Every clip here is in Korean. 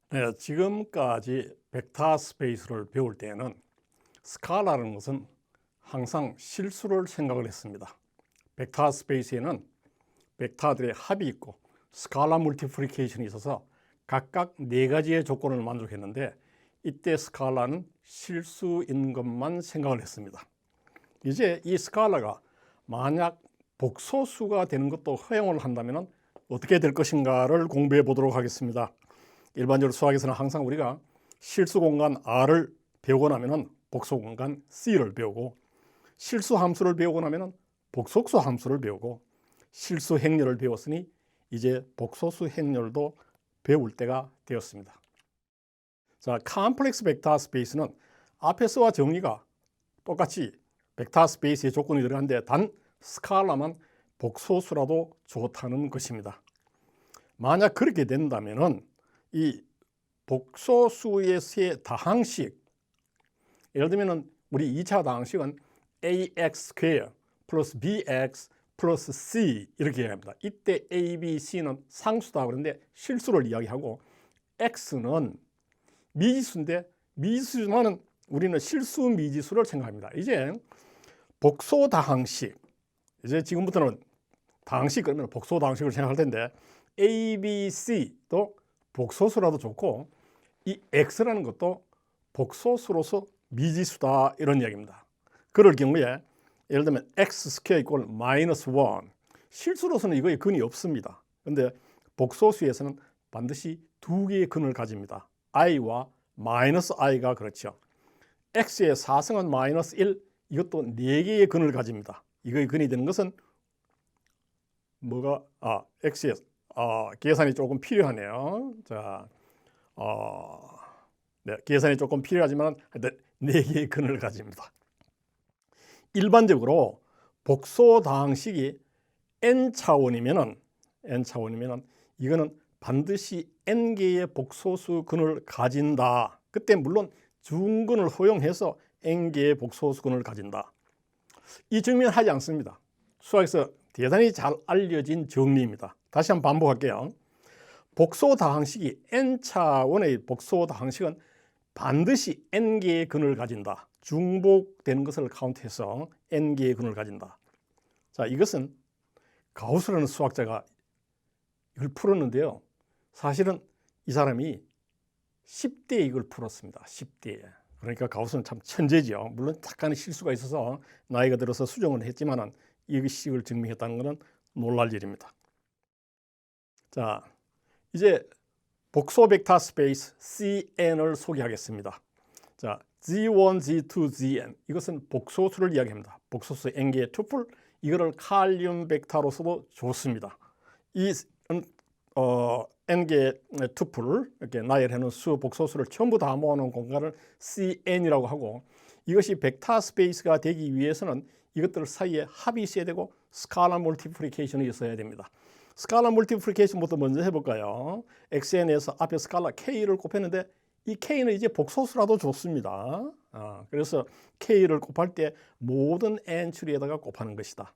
네, 지금까지 벡터 스페이스를 배울 때에는 스칼라라는 것은 항상 실수를 생각을 했습니다. 벡터 스페이스에는 벡터들의 합이 있고 스칼라 멀티플리케이션이 있어서 각각 네 가지의 조건을 만족했는데 이때 스칼라는 실수인 것만 생각을 했습니다. 이제 이 스칼라가 만약 복소수가 되는 것도 허용을 한다면 어떻게 될 것인가를 공부해 보도록 하겠습니다. 일반적으로 수학에서는 항상 우리가 실수 공간 R을 배우고 나면 복소 공간 C를 배우고, 실수 함수를 배우고 나면 복소수 함수를 배우고, 실수 행렬을 배웠으니 이제 복소수 행렬도 배울 때가 되었습니다. 자, 컴플렉스 벡터 스페이스는 앞에서와 정의가 똑같이 벡터 스페이스의 조건이 들어간데 단 스칼라만 복소수라도 좋다는 것입니다. 만약 그렇게 된다면은 이 복소수의 다항식, 예를 들면 우리 2차 다항식은 ax 스퀘어 플러스 bx 플러스 c 이렇게 이야기합니다. 이때 a, b, c는 상수다 그런데 실수를 이야기하고, x는 미지수인데 미지수지만은 우리는 실수 미지수를 생각합니다. 이제 복소 다항식, 이제 지금부터는 다항식 그러면 복소 다항식을 생각할 텐데 a, b, c도 복소수라도 좋고 이 x라는 것도 복소수로서 미지수다 이런 이야기입니다. 그럴 경우에 예를 들면 x 스퀘어 이퀄 마이너스 1, 실수로서는 이거에 근이 없습니다. 그런데 복소수에서는 반드시 두 개의 근을 가집니다. i와 마이너스 i가 그렇죠. x의 4승은 마이너스 1, 이것도 4개의 근을 가집니다. 이거의 근이 되는 것은 뭐가 x의 계산이 조금 필요하네요. 자, 네, 계산이 조금 필요하지만 4개의 근을 가집니다. 일반적으로 복소 다항식이 n차원이면은 이거는 반드시 n개의 복소수 근을 가진다. 그때 물론 중근을 허용해서 n개의 복소수 근을 가진다. 이 정리는 하지 않습니다. 수학에서 대단히 잘 알려진 정리입니다. 다시 한번 반복할게요. 복소 다항식이 n차원의 복소 다항식은 반드시 n개의 근을 가진다. 중복되는 것을 카운트해서 n개의 근을 가진다. 자, 이것은 가우스라는 수학자가 이걸 풀었는데요. 사실은 이 사람이 10대에 이걸 풀었습니다. 10대에. 그러니까 가우스는 참 천재죠. 물론 약간의 실수가 있어서 나이가 들어서 수정을 했지만 이식을 증명했다는 것은 놀랄 일입니다. 자, 이제 복소 벡터 스페이스 CN을 소개하겠습니다. 자, G1, G2, Gn 이것은 복소수를 이야기합니다. 복소수 n개의 투플, 이거를 칼륨 벡터로서도 좋습니다. 이 n개의 투플, 이렇게 나열해놓은 수 복소수를 전부 다 모아놓은 공간을 CN이라고 하고, 이것이 벡터 스페이스가 되기 위해서는 이것들 사이에 합이 있어야 되고 스칼라 멀티플리케이션이 있어야 됩니다. 스칼라 멀티플리케이션부터 먼저 해볼까요? xn에서 앞에 스칼라 k를 곱했는데 이 k는 이제 복소수라도 좋습니다. 그래서 k를 곱할 때 모든 n 추리에다가 곱하는 것이다.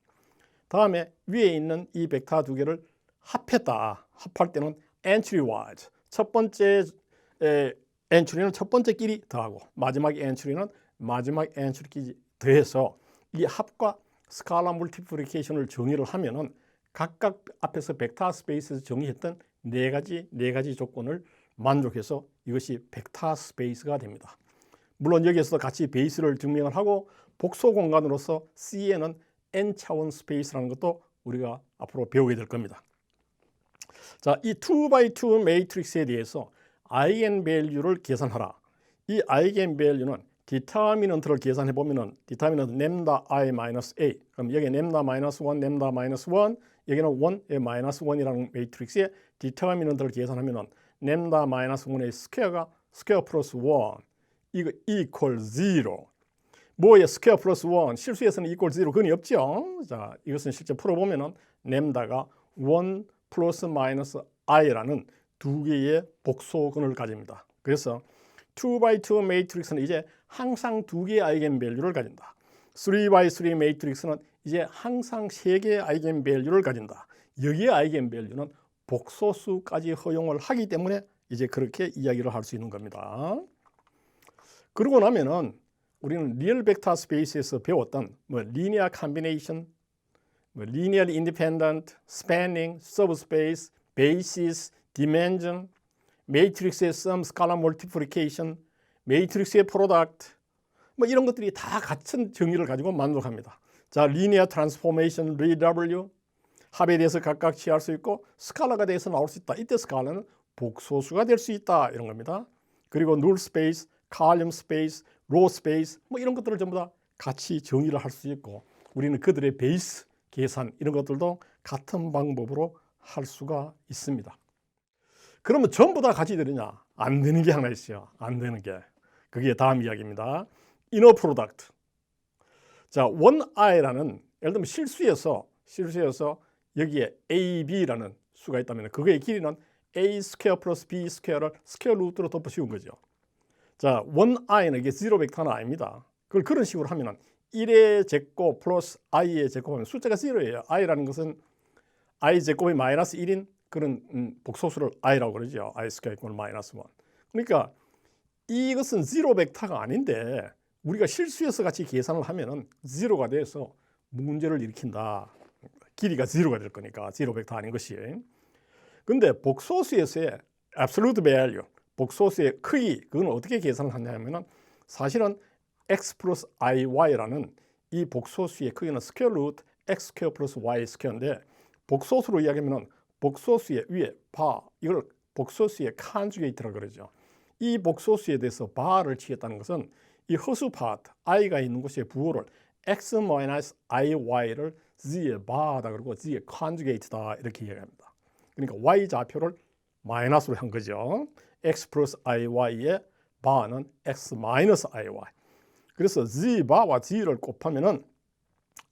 다음에 위에 있는 이 벡터 두 개를 합했다. 합할 때는 n 추리 wise, 첫 번째 n 추리는 첫 번째끼리 더하고 마지막 n 추리는 마지막 n 추리끼리 더해서 이 합과 스칼라 멀티플리케이션을 정의를 하면은 각각 앞에서 벡터 스페이스에서 정의했던 네 가지 조건을 만족해서 이것이 벡터 스페이스가 됩니다. 물론 여기에서 같이 베이스를 증명을 하고 복소 공간으로서 C에는 n차원 스페이스라는 것도 우리가 앞으로 배우게 될 겁니다. 자, 이 2x2 매트릭스에 대해서 아이겐밸류를 계산하라. 이 아이겐밸류는 디터미넌트를 계산해 보면은 디터미넌트 램다 i-a. 그럼 여기 램다 -1, 램다 -1, 여기는 1, 마이너스 1이라는 매트릭스의 디터미넌트를 계산하면은 램다 -1의 스퀘어가 스퀘어 플러스 1, 이거 equal 0. 뭐에 스퀘어 플러스 1, 실수에서는 equal 0 근이 없죠. 자, 이것은 실제 풀어보면은 램다가 1 플러스 마이너스 i라는 두 개의 복소근을 가집니다. 그래서 2x2 매트릭스는 이제 항상 두 개의 아이겐밸류를 가진다. 3x3 매트릭스는 이제 항상 세 개의 아이겐밸류를 가진다. 여기에 아이겐밸류는 복소수까지 허용을 하기 때문에 이제 그렇게 이야기를 할 수 있는 겁니다. 그러고 나면은 우리는 리얼 벡터 스페이스에서 배웠던 리니어 컴비네이션, 리니어 인디펜던트, 스패닝, 서브스페이스, 베이시스, 디멘전, 매트릭스의 썸, 스칼라 멀티플리케이션, 매트릭스의 프로덕트 이런 것들이 다 같은 정의를 가지고 만족합니다. 자, 리니어 트랜스포메이션, RW, 합에 대해서 각각 취할 수 있고 스칼라가 대해서 나올 수 있다. 이때 스칼라는 복소수가 될 수 있다 이런 겁니다. 그리고 눌 스페이스, 칼륨 스페이스, 로 스페이스 이런 것들을 전부 다 같이 정의를 할 수 있고 우리는 그들의 베이스 계산 이런 것들도 같은 방법으로 할 수가 있습니다. 그러면 전부 다 같이 되느냐? 안 되는 게 하나 있어요. 안 되는 게. 그게 다음 이야기입니다. 이너 프로덕트. 자, 원I라는 예를 들면 실수에서 여기에 AB라는 수가 있다면 그거의 길이는 A 스퀘어 플러스 B 스퀘어를 스퀘어 루트로 덮어 씌운 거죠. 자, 원I는 이게 0 벡터는 아닙니다. 그걸 그런 식으로 하면은 1의 제곱 플러스 i의 제곱하면 숫자가 0예요. i라는 것은 i 제곱이 마이너스 1인 그런 복소수를 i라고 그러죠. i 스퀘어 이퀄 마이너스 1. 그러니까 이것은 0 벡터가 아닌데 우리가 실수해서 같이 계산을 하면은 0가 돼서 문제를 일으킨다. 길이가 0가 될 거니까 0 벡터 아닌 것이. 근데 복소수에서의 absolute value, 복소수의 크기, 그건 어떻게 계산을 하냐면은 사실은 x 플러스 iy라는 이 복소수의 크기는 스퀘어 루트 x 스퀘어 플러스 y 스퀘어인데 복소수로 이야기하면은 복소수의 위에 바, 이걸 복소수의 컨주게이트라고 그러죠. 이 복소수에 대해서 바를 취했다는 것은 이 허수 파트 i가 있는 곳의 부호를 x 마이너스 iy를 z의 바다 그러고 z의 컨주게이트다 이렇게 이야기합니다. 그러니까 y 좌표를 마이너스로 한 거죠. x 플러스 iy의 바는 x 마이너스 iy. 그래서 z 바와 z를 곱하면은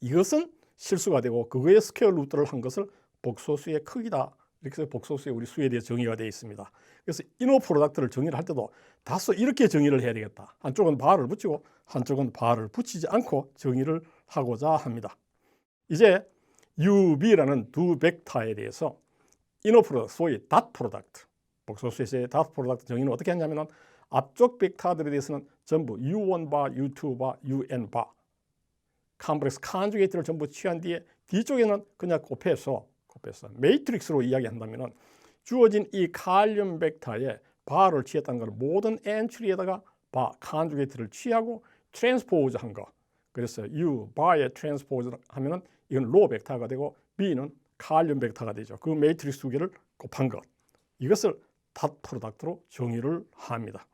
이것은 실수가 되고 그거의 스퀘어 루트를 한 것을 복소수의 크기다. 이렇게 해서 복소수의 우리 수에 대해 정의가 되어 있습니다. 그래서 이너 프로덕트를 정의를 할 때도 다소 이렇게 정의를 해야 되겠다. 한쪽은 바를 붙이고 한쪽은 바를 붙이지 않고 정의를 하고자 합니다. 이제 UB라는 두 벡터에 대해서 이너 프로덕트, 소위 닷 프로덕트, 복소수에서의 닷 프로덕트 정의는 어떻게 하냐면 앞쪽 벡터들에 대해서는 전부 U1바, U2바, UN 바 컴플렉스 컨주게이트를 전부 취한 뒤에 뒤쪽에는 그냥 곱해서 매트릭스로 이야기한다면 주어진 이 칼륨 벡터에 바를 취했다는 걸 모든 엔트리에다가 바 컨주게이트를 취하고 트랜스포즈 한 거. 그래서 U 바의 트랜스포즈 하면은 이건 로 벡터가 되고 B는 칼륨 벡터가 되죠. 그 매트릭스 두 개를 곱한 것. 이것을 닷 프로덕트로 정의를 합니다.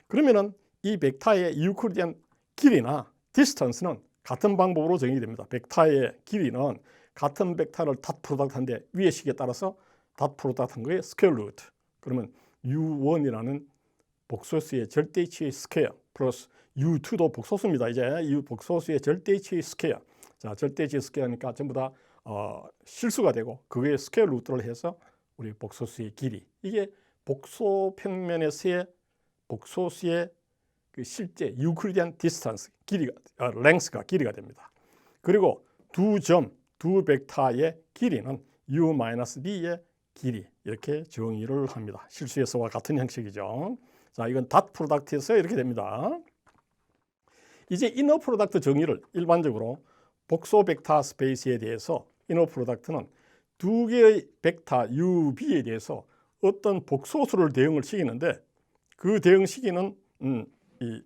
그러면은 이 벡터의 유클리디안 길이나 디스턴스는 같은 방법으로 정의됩니다. 벡터의 길이는 같은 벡터를 닷 프로덕트한데 위의 식에 따라서 닷 프로덕트 한 거에 스퀘어 루트. 그러면 U1이라는 복소수의 절대치의 스퀘어 플러스 U2도 복소수입니다. 이제 이 복소수의 절대치의 스퀘어. 자, 절대치의 스퀘어니까 전부 다 실수가 되고 그거에 스퀘어 루트를 해서 우리 복소수의 길이. 이게 복소 평면에서의 복소수의 그 실제 유클리디안 디스턴스 길이가 랭스가 길이가 됩니다. 그리고 두 벡터의 길이는 U-B의 길이 이렇게 정의를 합니다. 실수에서와 같은 형식이죠. 자, 이건 닷 프로덕트에서 이렇게 됩니다. 이제 이너 프로덕트 정의를 일반적으로 복소 벡터 스페이스에 대해서 이너 프로덕트는 두 개의 벡터 UB에 대해서 어떤 복소수를 대응을 시키는데 그 대응 시기는 이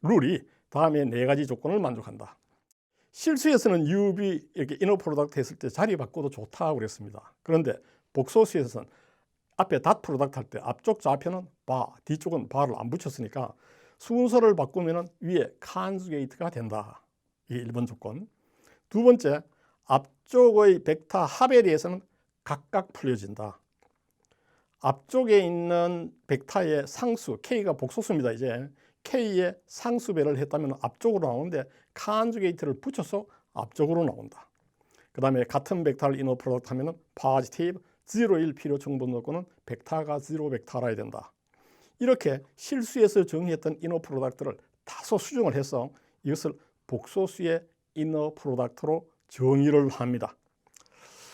룰이 다음에 네 가지 조건을 만족한다. 실수에서는 UB 이렇게 이너 프로덕트 했을 때 자리 바꿔도 좋다고 그랬습니다. 그런데 복소수에서는 앞에 닷 프로덕트 할 때 앞쪽 좌표는 바, 뒤쪽은 바를 안 붙였으니까 순서를 바꾸면 위에 컨주게이트가 된다. 이게 1번 조건. 두 번째, 앞쪽의 벡터 합에 대해서는 각각 풀려진다. 앞쪽에 있는 벡터의 상수, K가 복소수입니다. 이제 K의 상수배를 했다면 앞쪽으로 나오는데 컨주게이트를 붙여서 앞쪽으로 나온다. 그 다음에 같은 벡터를 이너 프로덕트 하면 포지티브, 0일 필요 정보 조건은 벡터가 0 벡터라야 된다. 이렇게 실수에서 정의했던 이너 프로덕트를 다소 수정을 해서 이것을 복소수의 이너 프로덕트로 정의를 합니다.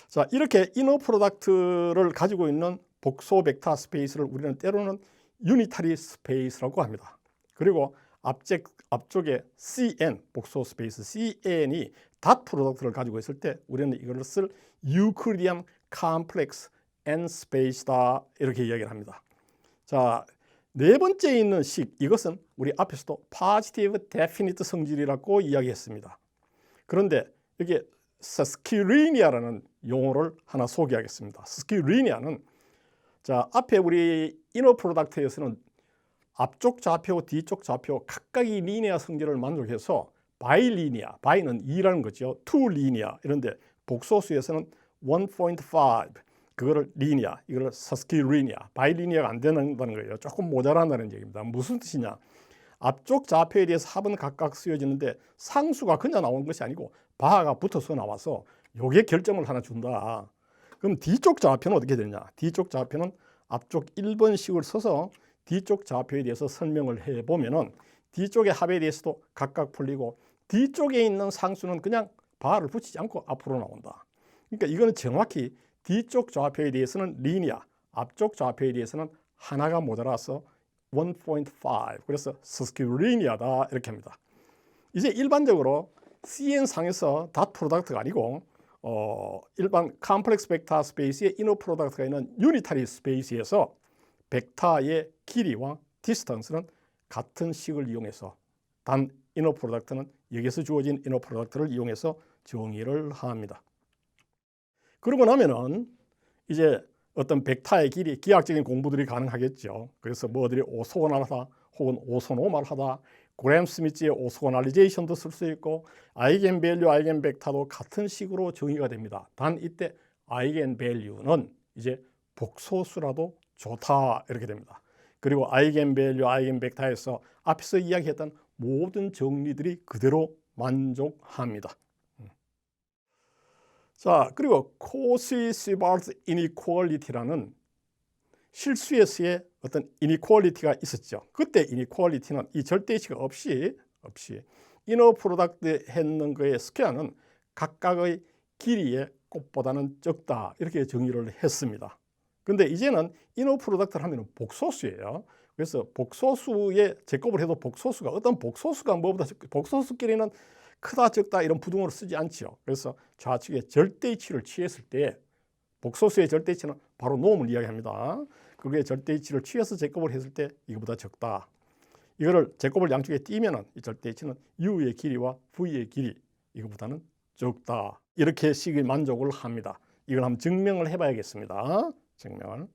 자, 이렇게 이너 프로덕트를 가지고 있는 복소 벡터 스페이스를 우리는 때로는 유니타리 스페이스라고 합니다. 그리고 앞쪽에 CN, 복소 스페이스 CN이 닷 프로덕트를 가지고 있을 때 우리는 이것을 유클리디안 컴플렉스 N 스페이스다 이렇게 이야기를 합니다. 자, 네 번째 있는 식, 이것은 우리 앞에서도 포지티브 데피니트 성질이라고 이야기했습니다. 그런데 여기에 스키리니아라는 용어를 하나 소개하겠습니다. 스키리니아는 자, 앞에 우리 이너 프로덕트에서는 앞쪽 좌표, 뒤쪽 좌표 각각이 리니아 성질을 만족해서 바이리니아, 바이는 2라는 거죠. 투 리니아 이런데 복소수에서는 1.5 그거를 리니아, 이걸 스키리니아, 바이리니아가 안 된다는 거예요. 조금 모자란다는 얘기입니다. 무슨 뜻이냐? 앞쪽 좌표에 대해서 합은 각각 쓰여지는데 상수가 그냥 나오는 것이 아니고 바가 붙어서 나와서 요게 결점을 하나 준다. 그럼 뒤쪽 좌표는 어떻게 되느냐? 뒤쪽 좌표는 앞쪽 1번식을 써서 뒤쪽 좌표에 대해서 설명을 해보면은 뒤쪽의 합에 대해서도 각각 풀리고 뒤쪽에 있는 상수는 그냥 바를 붙이지 않고 앞으로 나온다. 그러니까 이거는 정확히 뒤쪽 좌표에 대해서는 리니아, 앞쪽 좌표에 대해서는 하나가 모자라서 1.5 그래서 스키리니아다 이렇게 합니다. 이제 일반적으로 CN상에서 닷 프로덕트가 아니고 일반 컴플렉스 벡터 스페이스의 이너 프로덕트가 있는 유니타리 스페이스에서 벡터의 길이와 디스턴스는 같은 식을 이용해서 단 이너 프로덕트는 여기서 주어진 이너 프로덕트를 이용해서 정의를 합니다. 그러고 나면은 이제 어떤 벡터의 길이 기하학적인 공부들이 가능하겠죠. 그래서 뭐들이 오소고날하다 혹은 오소노말하다 그램 스미츠의 오소고날리제이션도 쓸 수 있고 아이겐밸류, 아이겐벡터도 같은 식으로 정의가 됩니다. 단 이때 아이겐밸류는 이제 복소수라도 좋다 이렇게 됩니다. 그리고 아이겐밸류, 아이겐벡터에서 앞에서 이야기했던 모든 정리들이 그대로 만족합니다. 자, 그리고 코시-시발트 이니퀄리티라는 실수에서의 어떤 이니퀄리티가 있었죠. 그때 이니퀄리티는 이 절대치가 없이 이너 프로덕트 했는 거의 스퀘어는 각각의 길이의 곱보다는 적다 이렇게 정의를 했습니다. 그런데 이제는 이너 프로덕트를 하면 복소수예요. 그래서 복소수의 제곱을 해도 복소수가 어떤 복소수가 뭐보다 복소수끼리는 크다 적다 이런 부등호를 쓰지 않죠. 그래서 좌측에 절대치를 취했을 때 복소수의 절대치는 바로 놈을 이야기합니다. 그게 절대치를 취해서 제곱을 했을 때 이거보다 적다. 이거를 제곱을 양쪽에 띄면은 이 절대치는 u의 길이와 v의 길이 이거보다는 적다. 이렇게 식이 만족을 합니다. 이걸 한번 증명을 해봐야겠습니다. 증명을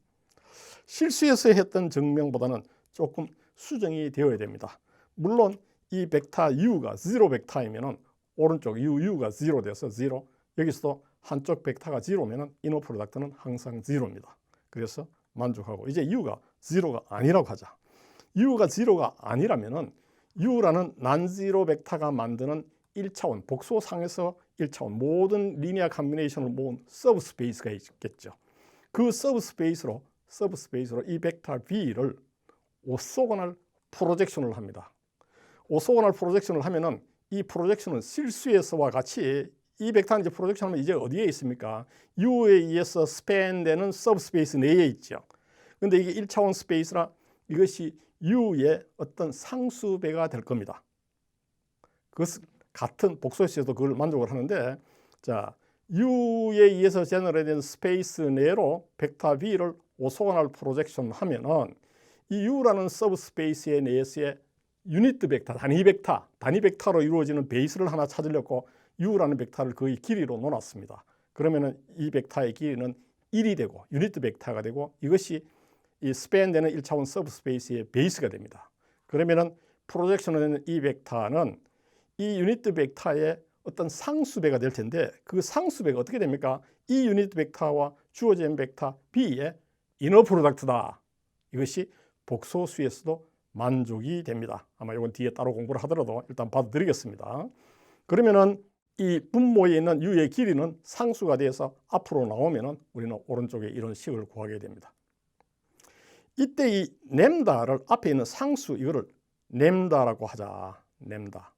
실수에서 했던 증명보다는 조금 수정이 되어야 됩니다. 물론 이 벡터 u가 0 벡터이면은 오른쪽 u가 0 돼서 0 여기서도 한쪽 벡터가 0면은 이너 프로덕트는 항상 0입니다. 그래서 만족하고 이제 u가 0가 아니라고 하자. u가 0가 아니라면은 u라는 난지로 벡터가 만드는 1차원 복소상에서 1차원 모든 리니어 컴비네이션을 모은 서브스페이스가 있겠죠. 그 서브스페이스로 이 벡터 V를 오소고날 프로젝션을 합니다. 오소고날 프로젝션을 하면은 이 프로젝션은 실수에서와 같이 이 벡터는 이제 프로젝션하면 이제 어디에 있습니까? U에 의해서 스팬되는 서브스페이스 내에 있죠. 그런데 이게 1차원 스페이스라 이것이 U의 어떤 상수배가 될 겁니다. 그것은 같은 복소에서도 그걸 만족을 하는데 자 U에 의해서 제너레이된 스페이스 내로 벡터 V를 오소고날 프로젝션 하면은 이 U라는 서브스페이스의 내에서의 유닛 벡터, 단위 벡터로 이루어지는 베이스를 하나 찾으려고 U라는 벡터를 거의 길이로 놓았습니다. 그러면은 이 벡터의 길이는 1이 되고 유닛 벡터가 되고 이것이 이 스팬되는 1차원 서브스페이스의 베이스가 됩니다. 그러면은 프로젝션을 이 벡터는 이 유닛 벡터의 어떤 상수배가 될 텐데 그 상수배가 어떻게 됩니까? 이 유닛 벡터와 주어진 벡터 B의 이너 프로덕트다. 이것이 복소수에서도 만족이 됩니다. 아마 이건 뒤에 따로 공부를 하더라도 일단 봐드리겠습니다. 그러면은 이 분모에 있는 u의 길이는 상수가 돼서 앞으로 나오면은 우리는 오른쪽에 이런 식을 구하게 됩니다. 이때 이 램다를 앞에 있는 상수 이거를 램다라고 하자. 램다.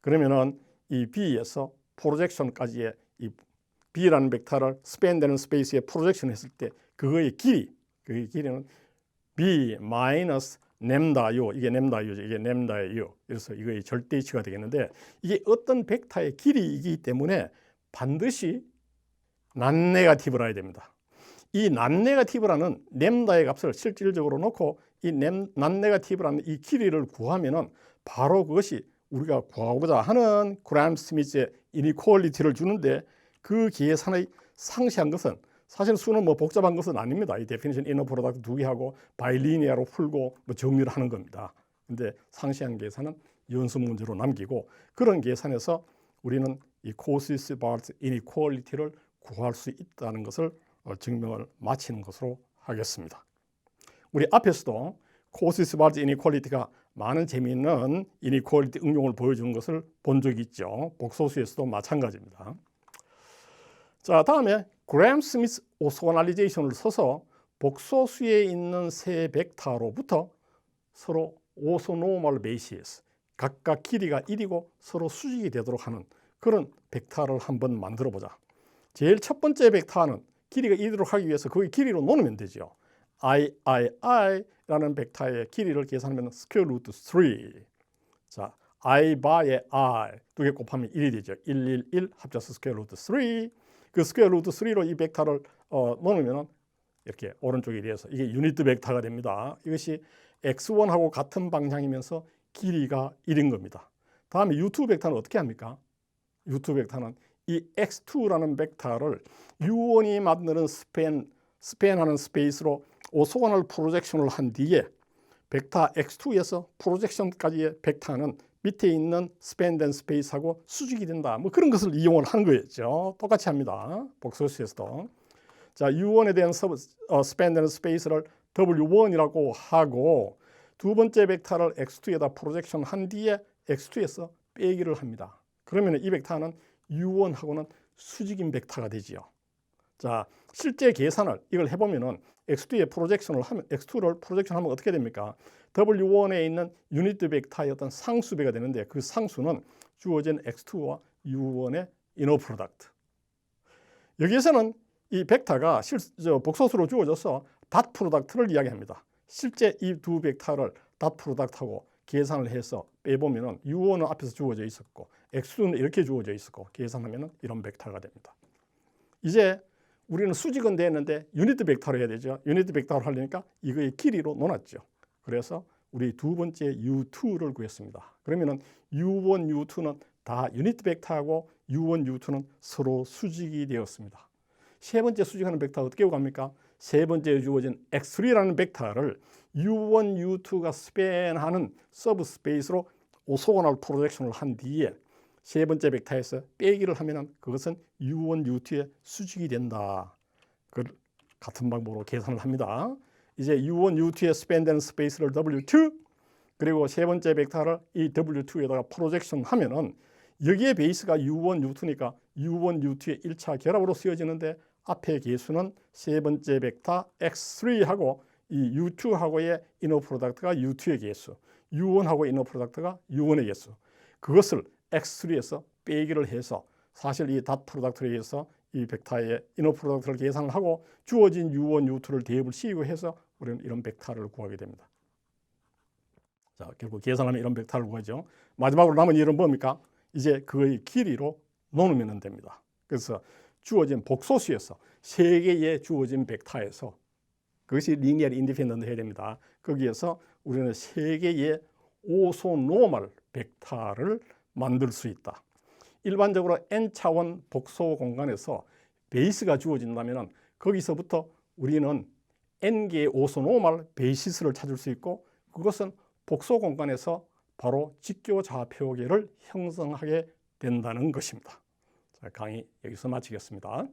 그러면은 이 B에서 프로젝션까지의 이 B라는 벡터를 스팬되는 스페이스에 프로젝션 했을 때 그거의 길이 그 길이는 b 마이너스 램다 u, 이게 램다 u죠. 이게 램다의 u. 그래서 이거의 절대치가 되겠는데 이게 어떤 벡터의 길이이기 때문에 반드시 난네가티브라야 됩니다. 이 난네가티브라는 램다의 값을 실질적으로 놓고 이 난네가티브라는 이 길이를 구하면은 바로 그것이 우리가 구하고자 하는 그램 스미스의 이니퀄리티를 주는데 그 계산의 상세한 것은 사실 수는 뭐 복잡한 것은 아닙니다. 이 데피니션 이너 프로덕트 두 개 하고 바이리니아로 풀고 뭐 정리를 하는 겁니다. 근데 상세한 계산은 연습 문제로 남기고 그런 계산에서 우리는 이 코시스 바르트 이니퀄리티를 구할 수 있다는 것을 증명을 마치는 것으로 하겠습니다. 우리 앞에서도 코시스 바르트 이니퀄리티가 많은 재미있는 이니퀄리티 응용을 보여주는 것을 본 적이 있죠. 복소수에서도 마찬가지입니다. 자, 다음에 그램 스미스 오소널리제이션을 써서 복소수에 있는 세 벡터로부터 서로 오소노멀 베이시스, 각각 길이가 1이고 서로 수직이 되도록 하는 그런 벡터를 한번 만들어 보자. 제일 첫 번째 벡터는 길이가 1이도록 하기 위해서 거기 길이로 놓으면 되죠. i라는 벡터의 길이를 계산하면 스퀘어 루트 3. 자, i 바의 i 두 개 곱하면 1이 되죠. 111 합쳐서 스퀘어 루트 3. 그 스퀘어 루트 3로 이 벡터를 놓으면 이렇게 오른쪽에 대해서 이게 유닛 벡터가 됩니다. 이것이 x1하고 같은 방향이면서 길이가 1인 겁니다. 다음에 u2 벡터는 어떻게 합니까? u2 벡터는 이 x2라는 벡터를 u1이 만드는 스팬하는 스페이스로 오소건을 프로젝션을 한 뒤에 벡터 x2에서 프로젝션까지의 벡터는 밑에 있는 스팬된 스페이스하고 수직이 된다. 뭐 그런 것을 이용을 한 거였죠. 똑같이 합니다. 복소수에서도. 자, u1에 대한 스팬되는 스페이스를 w1이라고 하고 두 번째 벡터를 x2에다 프로젝션 한 뒤에 x2에서 빼기를 합니다. 그러면 이 벡터는 u1하고는 수직인 벡터가 되지요. 자, 실제 계산을 이걸 해보면은 x2에 프로젝션을 하면 x2를 프로젝션하면 어떻게 됩니까? w1에 있는 유닛 벡터의 어떤 상수배가 되는데 그 상수는 주어진 x2와 u1의 이너 프로덕트. 여기에서는 이 벡터가 복소수로 주어져서 닷 프로덕트를 이야기합니다. 실제 이 두 벡터를 닷 프로덕트하고 계산을 해서 빼보면은 u1은 앞에서 주어져 있었고 x2는 이렇게 주어져 있었고 계산하면은 이런 벡터가 됩니다. 이제 우리는 수직은 되었는데 유닛 벡터로 해야 되죠. 유닛 벡터로 하려니까 이거의 길이로 놓았죠. 그래서 우리 두 번째 u2를 구했습니다. 그러면은 u1, u2는 다 유닛 벡터하고 u1, u2는 서로 수직이 되었습니다. 세 번째 수직하는 벡터 어떻게 구합니까? 세 번째 주어진 x3라는 벡터를 u1, u2가 스팬하는 서브 스페이스로 오소고널 프로젝션을 한 뒤에 세 번째 벡터에서 빼기를 하면 그것은 u1, u2의 수직이 된다. 그걸 같은 방법으로 계산을 합니다. 이제 u1, u2에 스팬되는 스페이스를 w2 그리고 세 번째 벡터를 이 w2에다가 프로젝션 하면은 여기에 베이스가 u1, u2니까 u1, u2의 1차 결합으로 쓰여지는데 앞에 계수는 세 번째 벡터 x3하고 이 u2하고의 이너 프로덕트가 u2의 계수, u1하고 이너 프로덕트가 u1의 계수. 그것을 x3에서 빼기를 해서 사실 이 닷 프로덕트에 의해서 이 벡터의 이너 프로덕트를 계산을 하고 주어진 u1, u2를 대입을 씌우고 해서 우리는 이런 벡터를 구하게 됩니다. 자, 결국 계산하면 이런 벡터를 구하죠. 마지막으로 남은 일은 뭡니까? 이제 그의 길이로 놓으면 됩니다. 그래서 주어진 복소수에서 세 개의 주어진 벡터에서 그것이 리니어 인디펜던트 해야 됩니다. 거기에서 우리는 세 개의 오소노멀 벡터를 만들 수 있다. 일반적으로 n차원 복소 공간에서 베이스가 주어진다면 거기서부터 우리는 n개의 오소노멀 베이시스를 찾을 수 있고 그것은 복소 공간에서 바로 직교좌표계를 형성하게 된다는 것입니다. 자, 강의 여기서 마치겠습니다.